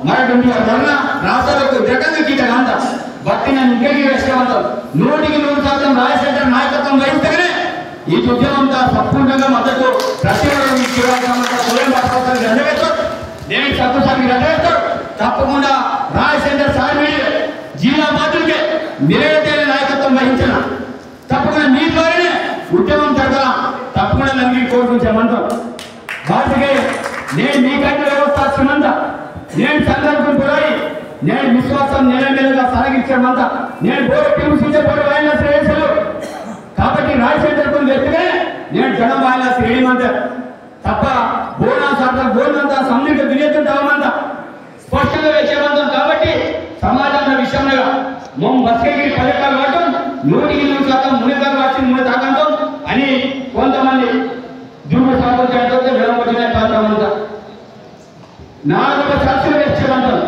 మరటువంటి వలన రాష్ట్రాలకు జగన్ గీత కాంత బట్టి నన్ను ఇంటికి వేసుకోమంటారు 100% రాజశేఖర నాయకత్వం వహిస్తేనే ఈ ఉద్యమంతో సంపూర్ణంగా మద్దతు ప్రతిరోజు నెరవేర్చారు. నేను తప్పనిసరి నెరవేర్చారు. తప్పకుండా రాజశేఖర సాయి జిల్లా బాధ్యులకే నిరేతైన నాయకత్వం వహించిన తప్పకుండా మీ ద్వారానే ఉద్యమం జరగాల. తప్పకుండా నన్ను కోరుకుంటామంటాం. వాటికి నేను మీకంటే వ్యవస్థ శ్రీమంత నేను సందర్భం పోయి నేను విశ్వాసం నెలగా సాగించామంతా నేను బోర్డు బోర్డు వాయిన శ్రేయస్సులు కాబట్టి రాజశేఖర్ వ్యక్తిగా నేను జనం వాయిన శ్రేయమంత తప్ప బోర్డంతా సమ్మిక వినేతుంటామంత స్పష్టంగా వేసేమంతం. కాబట్టి సమాజంలో విషయంలో బస్కేకి పథకాలు వాడటం 100% మునిగాలు వచ్చి ముని తాగంతం అని కొంతమంది దుర్గు సాగుతుంటే విడమొచ్చిన పాత్రమంతా నాలుగు సాక్షులు వేసేమంటారు.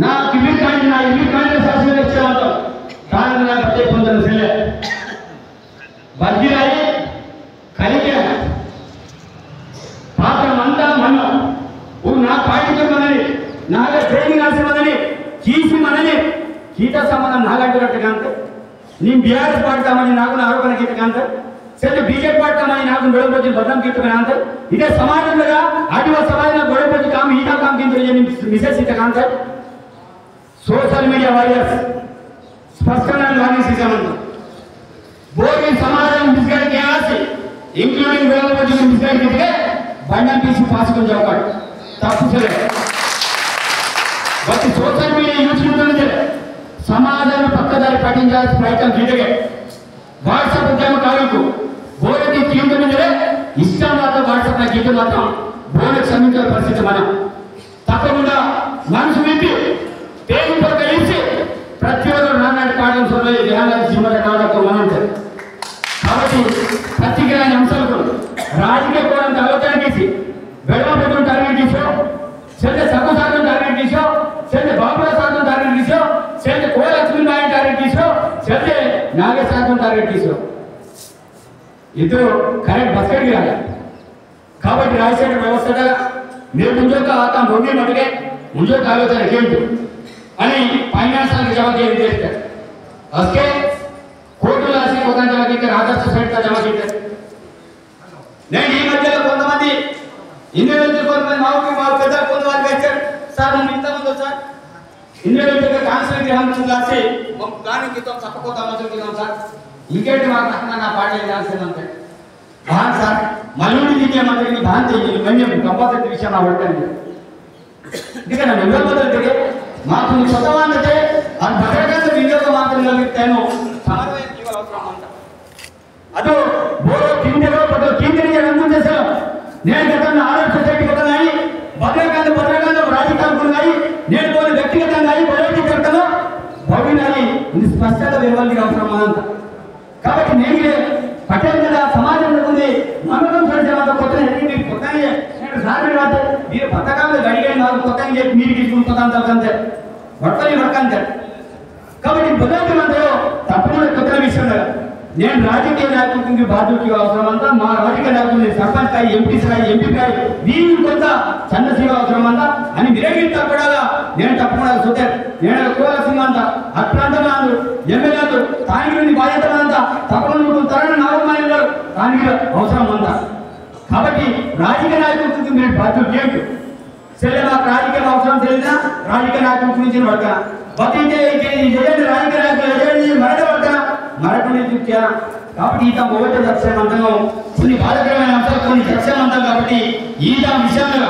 నా ఇల్లు కానీ సాక్షులు వేసేమంటాం. కానీ నాకు అదే పొందిన సెల్లె బద్గిరాయి కలిగే పాత్రమంతా మనం నా పాటించమని నాగా ట్రైనింగ్ రాసిమని కీసి మనని గీత సంబంధం నాగంటున్నట్టు కాంత నేను బీఆర్ఎస్ పాడతామని నాకు ఆరోపణ గీత కాంత సరే బీజేపీ పాడతామని నాకు గొడవపోతే బదం గీత కాంత ఇదే సమాజంలో ఆదివాసీ సమాజంలో గొడవపోతే కాము ఈటా కామ్ కింద మిసెస్ గీత కాంత సోషల్ మీడియా వారియర్స్ స్పష్టంగా వాణిజ్యమంత बोर्ड समाधान मिसगाइड के आसे इंक्लूडिंग वेलबोजी मिसगाइड के बंडन पीसी पास को जाओ तप्पु चले बट सोशल मीडिया यूज करते समाधान पक्कदारी पाटिंचाल्సిన ప్రయత్నం జరిగే వాట్సాప్ ఉద్యమకారులకు బోర్డుకి తీయుతుంటే ఇష్టం మాత్రం వాట్సాప్ నా గీత మాత్రం బోర్డు సమీక్ష పరిస్థితి మనం తప్పకుండా మనసు విప్పి పేరు పక్కలించి ప్రతి ఒక్కరు నానాటి పాఠం సొల్లి ధ్యానాలు జీవన నాటకం అనంటారు. కాబట్టి ప్రతిజ్ఞాని అంశాలకు రాజకీయ కోణం ఆలోచనకేసి వెడమపెట్టు టార్గెట్ చేసావు చెంది సర్వసాధారణ టార్గెట్ చేసావు చెంది బాబుసాధారణ టార్గెట్ చేసావు చెంది కోలక్ష్మీనారాయణ టార్గెట్ చేసావు చెంది నాగేశ్వరం టార్గెట్ చేసావు. ఇద్దరు కరెక్ట్ బస్కెట్ కాదు. కాబట్టి రాజశేఖర వ్యవస్థగా మీరు ముంజోక ఆతం రొండి మటుకే ముంజోక ఆలోచన ఏంటి అని ఫైనాన్షియల్ जमा किए थे उसके కోర్టు రాసి కొత్త జమ కింద ఆదర్శ సైట్ జమ కింద నేను ఈ మధ్యలో కొంతమంది ఇండివిజువల్ కొంతమంది మాకు పెద్ద కొంతమంది వచ్చారు సార్ మనం ఇంతమంది సార్ ఇండివిజువల్ కాన్సెప్ట్ గ్రహం చూసి మనం ప్లానింగ్ కింద తప్పకోతా మధ్యలో సార్ ఇంకేంటి మాకు నా పాట చేయాల్సిందంటే బాన్ సార్ మళ్ళీ దిగే మందికి బాన్ చేయాలి మేము కంపల్సరీ విషయం అవట్టండి ఇక నా నెంబర్ బదులుతే మాకు స్వతహాంటే ఆ భద్రత వినియోగ మాత్రం కలిగితేను సమన్వయం అవసరం అంట ಅದು ಬೋರೋ ಕಿಂಡಿರೋ ಬಟ್ ಕಿಂಡಿಗೆ ಅನುಕೂಲ ಸರ್ నేను గతంలో ఆర్ఎస్ సొసైటీ కొన్నాయి భద్రకాంత రాజకీయాలు నేను కొన్ని వ్యక్తిగతంగా పొలిటికల్గా భవినాలి ఇది స్పష్టత ఇవ్వాలి అవసరం అనంత. కాబట్టి నేను పటేల్ మీద సమాజంలో ఉంది నమ్మకం చేసేంత కొత్త మీరు కొత్తగా నేను సార్ రాదు మీరు పథకాలు గడిగే నాకు కొత్తగా చెప్పి మీరు తీసుకుంటుందంటే వర్తని వర్కంతే. కాబట్టి బుద్ధమంతో తప్పకుండా కొత్త విషయంలో నేను రాజకీయ నాయకుడికి బాధ్యతగా అవసరం అంతా మా రాజకీయ నాయకులు సర్పంచ్ స్థాయి ఎంపీ స్థాయి ఎంపీ స్థాయి దీనికి కొంత చంద్రశీల అవసరం అంతా అని విరేగి తప్పడాగా నేను తప్పకుండా చూస్తే నేను కోవాల్సింది అంతా అట్లాంటి ఎమ్మెల్యేలు స్థానికుడిని బాధ్యత అంతా తప్పకుండా తరణ నాగమాయ గారు స్థానిక అవసరం అంతా. కాబట్టి రాజకీయ నాయకుడికి మీరు బాధ్యత ఏంటి సరే మాకు రాజకీయ అవసరం తెలియదా రాజకీయ నాయకుల గురించి పడతా బతికే చేయండి రాజకీయ నాయకులు మరణ పడతా మరొకటి చూచారా. కాబట్టి ఈత ఒకటి దక్షమంతంగా కొన్ని బాధకరమైన అంశాలు కొన్ని దక్షమంతం కాబట్టి ఈత విషయంలో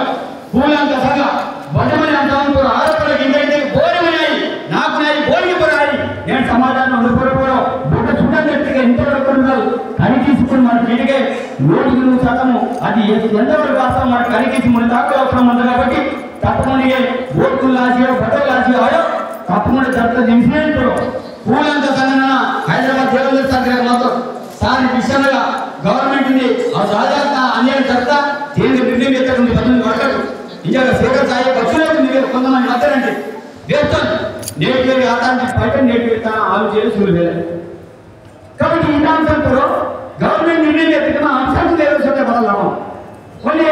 పూలంతసంగా బలమైన అంశాలు ఆరోపణలు కిందైతే బోరమయ్యాయి నాకు నాయి బోరికి పోరాయి నేను సమాధానం అనుకోవడం బుట్ట చూడగట్టిగా ఎంతవరకు ఉన్నారు కని తీసుకుని మన తిరిగే 100% అది ఎంతవరకు వాస్తవం మన కని తీసి మన దాకా అవసరం ఉంది. కాబట్టి తప్పకుండా ఓట్లు లాసియో బట్టలు లాసియో ఆయో తప్పకుండా జరుగుతుంది. ఇన్సిడెంట్ పూలంత సంఘటన హైదరాబాద్ దేవేంద్ర సాగర్ మాత్రం దాని విషయంగా గవర్నమెంట్ ఉంది ఆ సాధారణ అన్యాయం జరుగుతా దేని నిర్ణయం ఎత్తకుండా బదులు పడతాడు ఇంకా శేఖర్ సాయి బస్సులకు మీరు కొంతమంది మద్దరండి వేస్తాను నేటి వేరు ఆదాన్ని బయట నేటి వేస్తాను ఆలు చేయాలి చూడు వేరే. కాబట్టి ఈ అంశంలో గవర్నమెంట్ నిర్ణయం ఎత్తుకున్న అంశాన్ని తెలియజేస్తే బదలాభం కొన్ని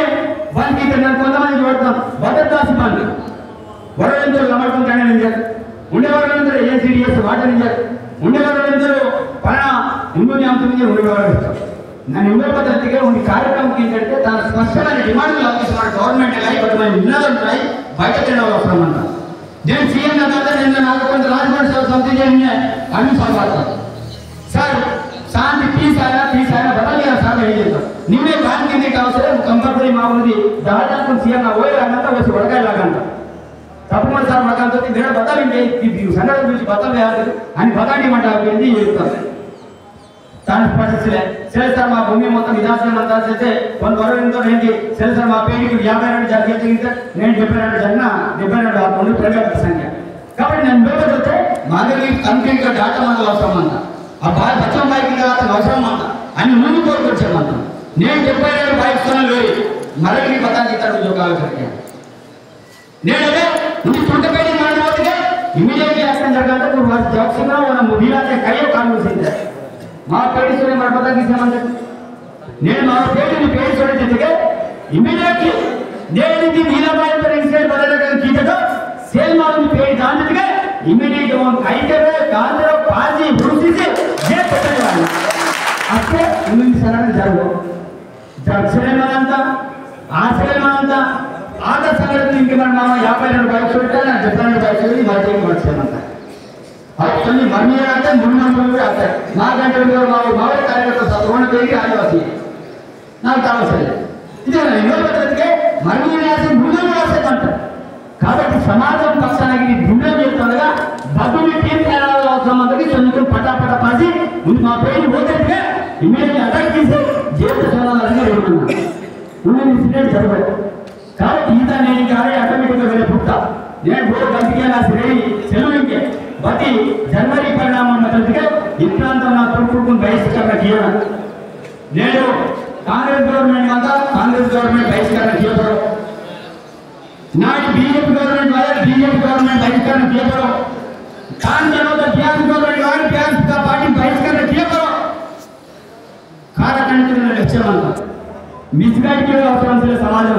వారికి కొంతమంది పెడతాం భద్రతా సిబ్బంది వరవేంద్రులు నమ్మకం నింజారు, ఉండే వరవేంద్రులు ఏసీడీఎస్ వాటర్ నింజారు, ఉండే వరవేంద్రులు పైన ముందు అంశం మీద ఉండేవారు ఇస్తారు. నన్ను ఇంకో పద్ధతిగా ఉండి కార్యక్రమం ఏంటంటే తన స్పష్టమైన డిమాండ్లు ఆలోచిస్తున్నాడు. గవర్నమెంట్ కానీ కొంతమంది నినాదాలు ఉన్నాయి, బయట తినడం అవసరం అన్నా. నేను సీఎం కదా నిన్న నాకు కొంత రాజమండ్రి సమితి చేసిన అన్ని సంపాదిస్తాను సార్. శాంతి పీస్ అయినా బదలిగా సార్ ఏం చేస్తాం నిన్నే దాని కిందకి అవసరం కంపల్సరీ మా ఉంది దాదాపు సీఎం ఓయ్ అన్నంతా వచ్చి వడకాయలాగంట తప్పకుండా సార్ మాకంతో నేను బదలింటే సంఘటన గురించి బదలు వేయాలి అని బదాడిమంటే చెప్తాను. దాని పరిస్థితులే సరే సార్ మా భూమి మొత్తం విధానం అంతా చేస్తే కొంత వరవడంతో ఏంటి సరే సార్ మా పేరుకి 52 జరిగితే నేను 72 జరిగిన 72 ప్రైవేట్ సంఖ్య. కాబట్టి నేను మేపడితే మా దగ్గరికి కంప్లీట్గా డాటా మనకు అవసరం అంట. ఆ బచ్చం బైక్ అతను అవసరం అంట అని ముందు కోరుకొచ్చామంట. నేను 72 బైక్స్ లేదు మరొకటి పదానికి ఇతర ఉద్యోగాలు జరిగాను. నేను అదే నువ్వు చుట్టపేడి మాట్లాడితే ఇమీడియట్లీ యాక్షన్ జరగాలంటే నువ్వు జాబ్స్గా మనం వీలైతే కయ్యో కాన్వర్సిందే మా పేరు చూడే మన పదానికి సంబంధం నేను మా పేరుని పేరు చూడేందుకే ఇమీడియట్లీ నేను ఇది వీలబాయితో ఇన్సిడెంట్ బదలగా కీటతో సేల్ మాలను పేరు దాంటిగా ఇమీడియట్ అయితే కాంద్ర పాజీ వృత్తిసి ఏ పెట్టాలి అట్లే ఇన్ని సరైన జరగదు జక్షణమంతా ఆశ్రయమంతా ఆట సంఘటన ఇంక మన మామ 52 బైక్స్ పెట్టాలి 72 బైక్స్ వెళ్ళి మళ్ళీ వచ్చామంట. అవి మమ్మీ అంటే మున్మంతులు కూడా అవుతాయి. నాకంటే మామూలు కార్యకర్త సత్వన పేరుకి ఆదివాసి నాకు కావాల్సింది ఇదే యువతకే మమ్మీ రాసి గుండెలు రాసేదంటారు. కాబట్టి సమాజం పక్షానికి గుండెలు చేస్తుండగా బదులు తీర్చాలి అవసరం అందరికి చదువుకుని పటాపట పాసి ముందు మా పేరు పోతే ఇమీడియట్లీ అటాక్ చేసి జీవిత సమాధానంగా ఎదుర్కొన్నాను ఇన్సిడెంట్ జరగదు. కాబట్టి ఈత నేను కానీ ఆటోమేటిక్గా వెళ్ళే పుట్ట నేను కూడా గంటికే నా శ్రేణి సెలవుకే బట్టి జనవరి పరిణామం మద్దతుగా ఇట్లాంతం నా తోడుకుని బహిష్కరణ చేయడం నేను కాంగ్రెస్ గవర్నమెంట్ అంతా కాంగ్రెస్ గవర్నమెంట్ బహిష్కరణ చేయడం నాటి బీజేపీ గవర్నమెంట్ వల్ల బీజేపీ గవర్నమెంట్ బహిష్కరణ చేయడం దాని తర్వాత టీఆర్ఎస్ గవర్నమెంట్ కానీ టీఆర్ఎస్ పార్టీ బహిష్కరణ చేయడం కారకంటున్న లక్ష్యం అంతా మిస్గైడ్ అవసరం లేదు. సమాజం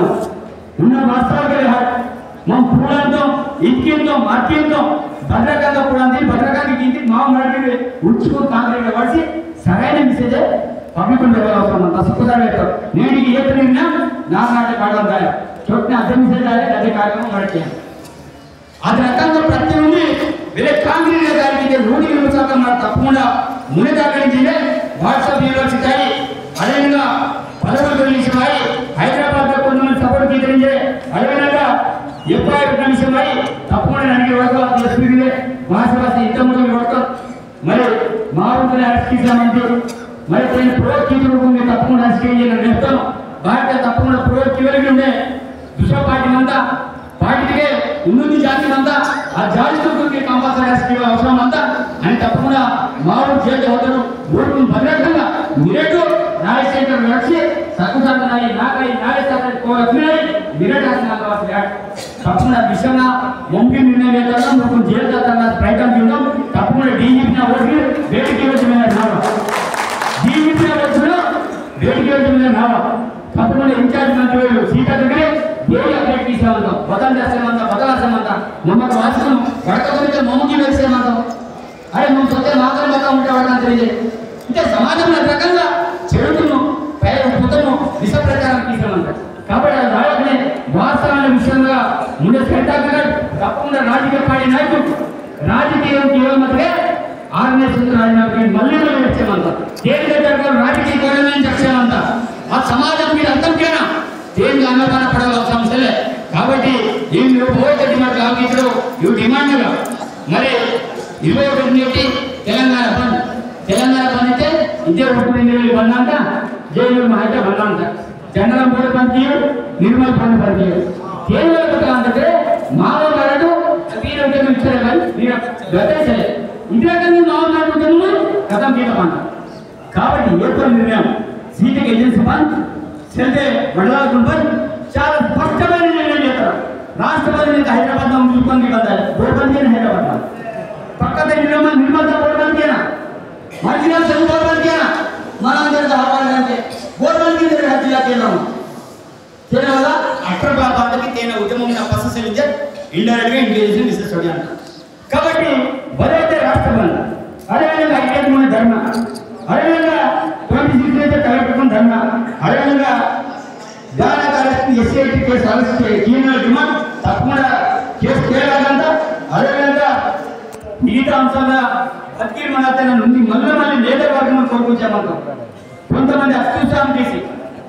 ఉన్న వాస్తవాలు మనం పూలంతో ఇంటితో మట్టితో భద్రకాంత పూలంది భద్రకాంతికి ఇంటికి మా మట్టి ఉంచుకొని కాంగ్రెస్ వాడిసి సరైన మెసేజ్ పబ్లిక్ ఉండే అవసరం అంత సుఖదారు పెట్టారు. నేను ఏ తిరిగినా నా నాటే పాడడం దాయ చోట్ల అదే మెసేజ్ అదే కార్యక్రమం మట్టి అది రకంగా ప్రతి ఉంది వేరే కాంగ్రెస్ గారికి 100% మన తప్పకుండా ముని దాఖలించిందే వాట్సాప్ యూనివర్సిటీ అదేవిధంగా పదవులు గురించిమై హైదరాబాద్లో కొంతమంది సపోర్ట్ తీరించే అదేవిధంగా ఎఫ్ఐఆర్ కమిషన్మై తప్పకుండా అడిగే వరకు ఎస్పీలే మహాసభ ఇంతకుముందు వరకు మరి మా ఊరిని అరెస్ట్ చేశామంటూ మరి నేను ప్రోత్సహించుకుంటే తప్పకుండా అరెస్ట్ చేయాలని చెప్తాను. భారత తప్పకుండా ప్రోత్సహించి ఉండే దుష పార్టీ అంతా పార్టీకే ఉన్నది జాతి అంతా ఆ జాతితో కంపల్సరీ అరెస్ట్ చేయాలి అవసరం అంతా అని తప్పకుండా మా ఊరు చేతి అవుతారు ఊరుకుని భద్రతంగా మీరేటు రాజశేఖర్ వచ్చి సకుసాయి నాకై నాగేశ్వర కోరినాయి విరటాసిన తప్పకుండా విషయంగా ముందు నిర్ణయం వేద్దాం మీకు జైలు చేద్దాం ప్రయత్నం చూద్దాం. తప్పకుండా డీజీపీ ఓటు వేడికి వచ్చి మీద రావా డీజీపీ వచ్చిన వేడికి వచ్చి మీద రావా తప్పకుండా ఇన్ఛార్జ్ మంత్రులు సీతా దగ్గరే దేవి అప్డేట్ తీసేమంటాం బదలు చేసేమంటాం బదలాసేమంటాం మమ్మల్ని వాస్తవం వడకపోతే మమ్మకి వేసేమంటాం అరే మేము సొంత మాత్రం మొత్తం ఉంటే వాడని తెలియదు. అంటే సమాజంలో రకంగా చెడును పుతను దిశ ప్రకారం తీసామంటారు. కాబట్టి అది రాయకనే వాస్తవాల విషయంగా ముందు సెంటర్ తప్పకుండా రాజకీయ పార్టీ నాయకుడు రాజకీయం కేవలమే ఆర్గనైజేషన్ రాజీనామా మళ్ళీ వచ్చామంటారు. కేంద్ర జరగాలి రాజకీయ కేవలం చెప్పామంట ఆ సమాజం మీరు అర్థం చేయడం దేనికి అన్నదాన పడాల్సిన సమస్యలే. కాబట్టి ఈ పోతే డిమాండ్ కాదు ఇవి డిమాండ్గా మరి 21 తెలంగాణ బంద్ అయితే ఇదే 1 బంద్ అంట జైలు అయితే బంద్ అంట జనరల్ బోర్డు బంద్ చేయడు నిర్మల్ బంద్ చేయడు కేవలం అంటే మాలో మరడు మీరు ఇచ్చారే కానీ మీరు గతేసలే ఇదే కానీ మామూలు కథం చేయడం అంట. కాబట్టి ఏర్పడిన నిర్ణయం సీటుకి ఏజెన్సీ బంద్ చెల్తే మండలాలకు బంద్ చాలా స్పష్టమైన నిర్ణయం చేస్తారు. రాష్ట్రపతి నుంచి హైదరాబాద్ చూసుకొని బందాలి బోర్డు బంద్ చేయను హైదరాబాద్ పక్కన నిర్మల్ బోర్డు బంద్ చేయనా మంచిర్యాల తెలుగు బోర్డు బంద్ చేయనా మన అంటే బోర్డు బంద్ జిల్లా కేంద్రం తేన వల్ల అక్కడ బాబాకి తేన ఉద్యమం పస ఇండైరెక్ట్గా ఇండివిజువల్ మిస్సెస్ సోనియా అంటారు. కాబట్టి బలైతే రాష్ట్ర బంధు, అదేవిధంగా 53 ధర్మ, అదేవిధంగా 26 అయితే కలెక్టర్ ధర్మ, అదేవిధంగా గానా కలెక్టర్ ఎస్ఐటి కేసు ఆలోచిస్తే క్రిమినల్ డిమాండ్ తప్పకుండా కేసు తేలాలంట. అదేవిధంగా మిగతా అంశాల బతికి మన నుండి మళ్ళీ లేబర్ వర్గం కోరుకుంటామంటాం. కొంతమంది అత్యుత్సాహం చేసి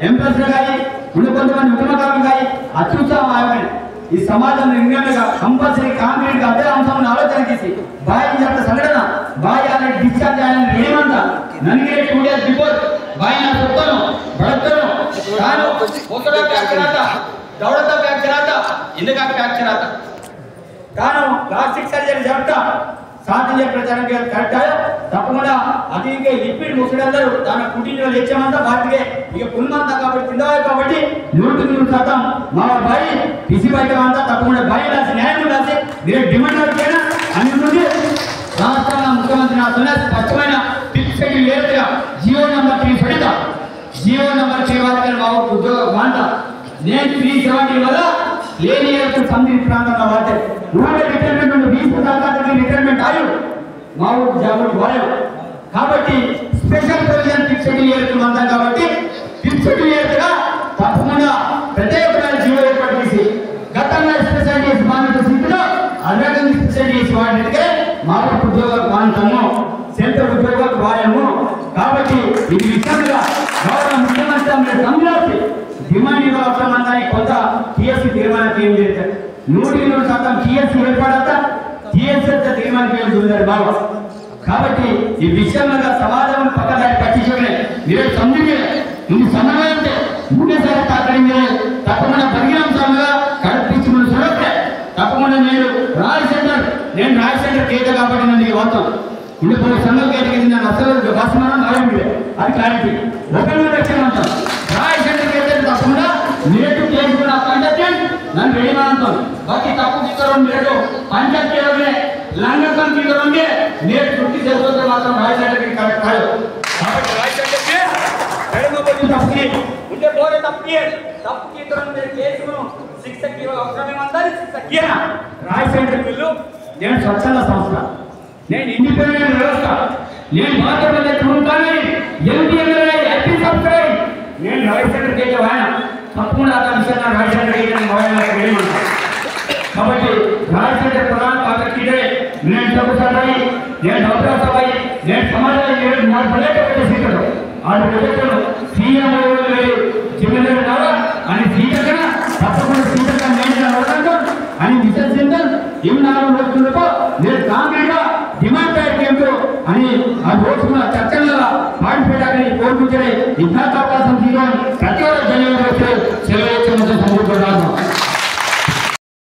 ఎంప్రెస్లు కానీ కొంతమంది ఉద్యమకారులు కానీ అత్యుత్సాహం ఆగండి. ఈ సమాజం నిర్ణయంగా కంపల్సరీ కాంక్రీట్ అదే అంశాలను ఆలోచన చేసి బాయి చేత సంఘటన బాయి అనేది డిశ్చార్జ్ అయ్యాలని ఏమంతా నన్ను 2 days బిఫోర్ బాయి నా చెప్తాను బడతాను తాను ఒకటో ఫ్యాక్చర్ ఆత దౌడతో ఫ్యాక్చర్ ఆత ఎందుకు ఫ్యాక్చర్ ఆత తాను ప్లాస్టిక్ సర్జరీ జరుగుతా సాధ్య ప్రచారం కరెక్ట్ తప్పకుండా అది ఇంకా లిక్విడ్ ముసడందరూ దాని పుట్టిన లేచామంతా వాటికే ఇక పుల్మంతా కాబట్టి తిందవాయి కాబట్టి 100% మా బాయి పిసి బయట అంతా తప్పకుండా బాయి రాసి న్యాయం రాసి మీరు డిమాండ్ అవుతాయినా అని ఉంది. రాష్ట్ర ముఖ్యమంత్రి నా స్పష్టమైన ఫిక్స్డ్ లేదుగా జియో నెంబర్ 3 పెడతా. జియో నెంబర్ 3 వారికి మా ఉద్యోగ వాంట నేను 370 వల్ల లేని సంధి ప్రాంతంలో వాటే రిటైర్మెంట్ 20% రిటైర్మెంట్ ఆయు మా ఊరు జాబులు వాయు కాబట్టి స్పెషల్ ప్రొవిజన్ ఫిక్స్డ్ ఇయర్కి అందాం కాబట్టి ఫిక్స్డ్ ఇయర్గా తప్పకుండా ప్రత్యేకమైన జీవో ఏర్పాటు చేసి గతంలో స్పెషాలిటీస్ మానిట స్థితిలో అరగంగా స్పెషాలిటీస్ వాడితే మా ఊరు ఉద్యోగాలకు వాడతాము సెంట్రల్ ఉద్యోగాలకు వాడము. కాబట్టి ఇది విషయంగా గౌరవ ముఖ్యమంత్రి సంబంధించి డిమాండ్ ఇవ్వాలని కొంత టీఎస్సీ తీర్మానం ఏం చేశారు 100% టీఎస్సీ ఏర్పడతా టీఎస్సీ తీర్మానం ఏం చూడాలి బాబు. కాబట్టి ఈ విషయంలో సమాజం పక్కదారి పట్టించుకునే మీరే సంధించే ఇది సమన్వయం అంటే మూడేసారి తాకడి మీరే తప్పకుండా పరిణాంశాలుగా కడిపించుకుని చూడట్లే తప్పకుండా నేను రాయ్ సెంటర్ కేట కాబట్టి నన్ను వార్తం ఇందుకు సంఘం కేటకి నేను అసలు భాషమానం రాయండి అది క్లారిటీ ఒకరి రక్షణ రాయ్ సెంటర్ కేట తప్పకుండా మీరు చేసుకున్న కంటెంట్ నన్ను రెడీ అంటాను బాకీ తప్పు తీసుకురం మీరు పంచాయతీ లంఘకం తీసుకురండి మీరు చుట్టి చేసుకుంటే మాత్రం రాయ్ సెంటర్కి కరెక్ట్ కాదు. కాబట్టి రాయ్ సెంటర్కి తప్పుకి ఉంటే పోరే తప్పుకి తప్పు తీసుకురం కేసును శిక్షకి అవసరమేమంటారు శిక్షకి రాయ్ సెంటర్ బిల్లు నేను స్వచ్ఛంద సంస్థ నేను ఇండిపెండెంట్ వ్యవస్థ నేను మాత్రమే ఉంటాను ఎంపీ సబ్స్క్రైబ్ నేను రాయ్ సెంటర్ కేజీ వాయన తప్పకుండా ఆ విషయంగా రాయ్ సెంటర్ కేజీ వాయన కాబట్టి రాయ్ సెంటర్ ప్రధాన పాత్ర నేను డబ్బు సభాయి నేను డబ్బుల సభాయి నేను సమాజాన్ని పర్యటన ఆ ప్రజలు సీఎం చిన్నగా అని సీటగా తప్పకుండా సీటగా నేను అని విశ్వసించారు. ఇవి 4 రోజులతో నేను కాంగ్రెస్గా డిమాండ్ కేంద్రం అని ఆ రోజున చర్చల్లో పార్టిసిపేట్ కోరుకుంటే ఇంకా